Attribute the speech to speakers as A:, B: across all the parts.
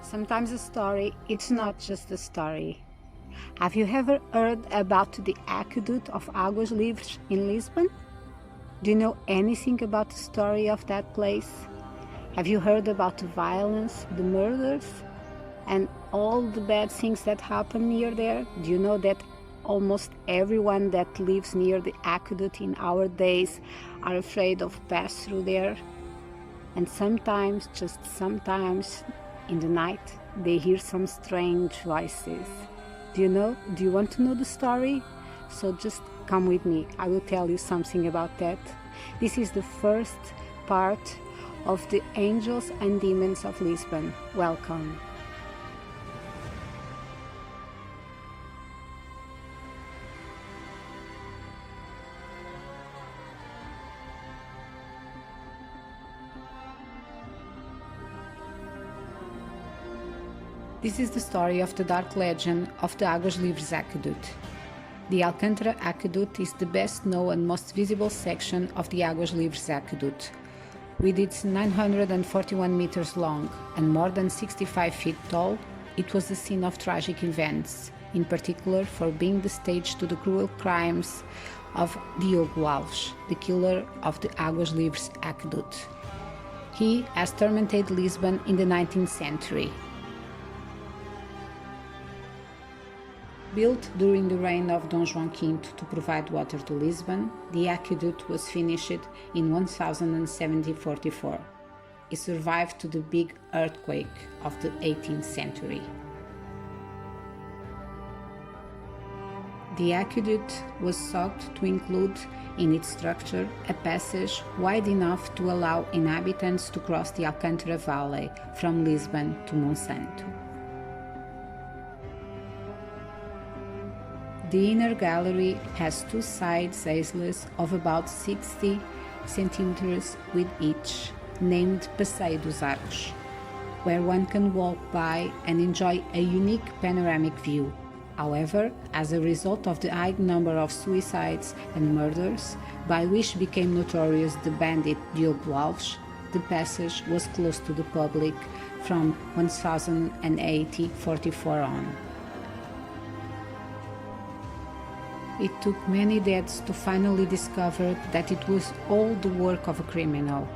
A: Sometimes a story, it's not just a story. Have you ever heard about the Aqueduct of Águas Livres in Lisbon? Do you know anything about the story of that place? Have you heard about the violence, the murders, and all the bad things that happen near there? Do you know that almost everyone that lives near the aqueduct in our days are afraid of pass through there? And sometimes, just sometimes, in the night, they hear some strange voices. Do you want to know the story? So just come with me, I will tell you something about that. This is the first part of the Angels and Demons of Lisbon. Welcome. This is the story of the dark legend of the Águas Livres Aqueduct. The Alcântara Aqueduct is the best known and most visible section of the Águas Livres Aqueduct. With its 941 meters long and more than 65 feet tall, it was the scene of tragic events, in particular for being the stage to the cruel crimes of Diogo Alves, the killer of the Águas Livres Aqueduct. He has tormented Lisbon in the 19th century. Built during the reign of Dom João V to provide water to Lisbon, the aqueduct was finished in 1744. It survived to the big earthquake of the 18th century. The aqueduct was sought to include in its structure a passage wide enough to allow inhabitants to cross the Alcântara Valley from Lisbon to Monsanto. The inner gallery has two side aisles of about 60 centimeters with each, named Passeio dos Arcos, where one can walk by and enjoy a unique panoramic view. However, as a result of the high number of suicides and murders, by which became notorious the bandit Diogo Alves, the passage was closed to the public from 1044 on. It took many deaths to finally discover that it was all the work of a criminal.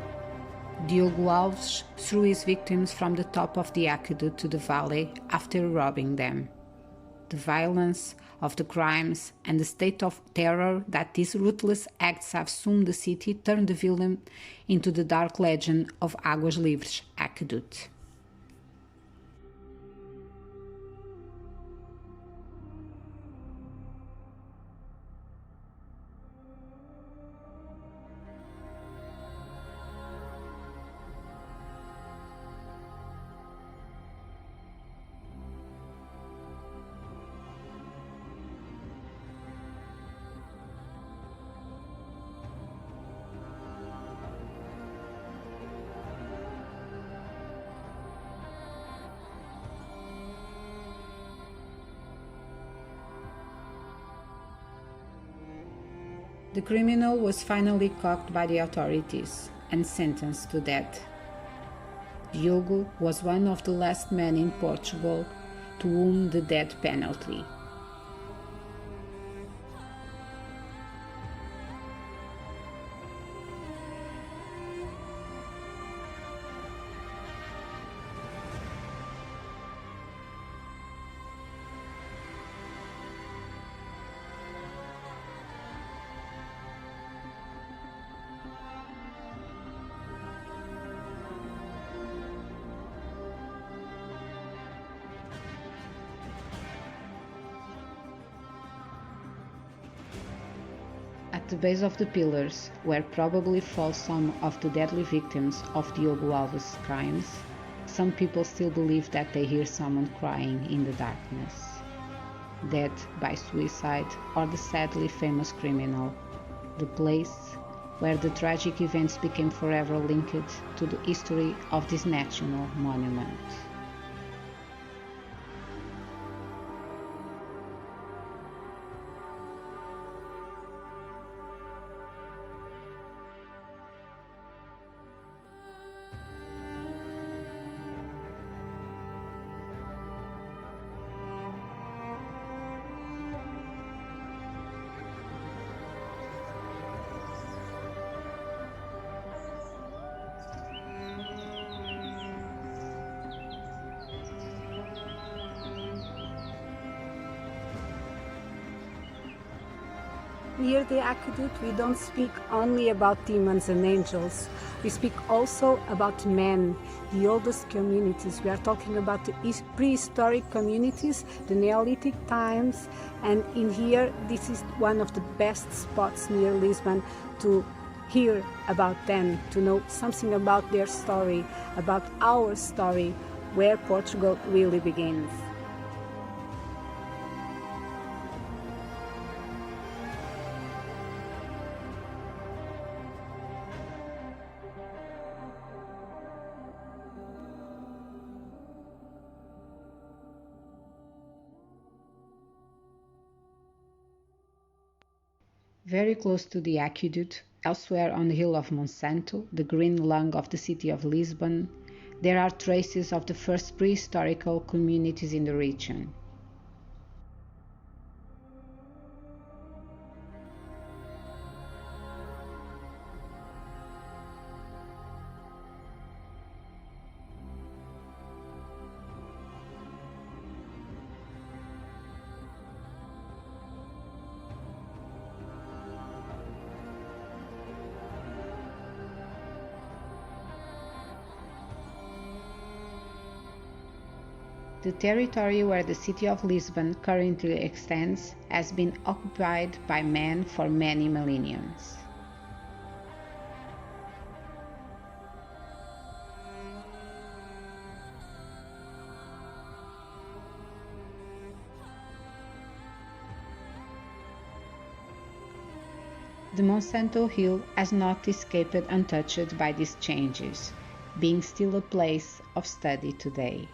A: Diogo Alves threw his victims from the top of the aqueduct to the valley after robbing them. The violence of the crimes and the state of terror that these ruthless acts have assumed the city turned the villain into the dark legend of Águas Livres Aqueduct. The criminal was finally caught by the authorities and sentenced to death. Diogo was one of the last men in Portugal to whom the death penalty. At the base of the pillars, where probably fall some of the deadly victims of Diogo Alves' crimes, some people still believe that they hear someone crying in the darkness. Dead by suicide or the sadly famous criminal, the place where the tragic events became forever linked to the history of this national monument. Near the Aqueduct, we don't speak only about demons and angels. We speak also about men, the oldest communities. We are talking about the prehistoric communities, the Neolithic times, and in here, this is one of the best spots near Lisbon to hear about them, to know something about their story, about our story, where Portugal really begins. Very close to the aqueduct, elsewhere on the hill of Monsanto, the green lung of the city of Lisbon, there are traces of the first prehistorical communities in the region. The territory where the city of Lisbon currently extends has been occupied by man for many millenniums. The Monsanto Hill has not escaped untouched by these changes, being still a place of study today.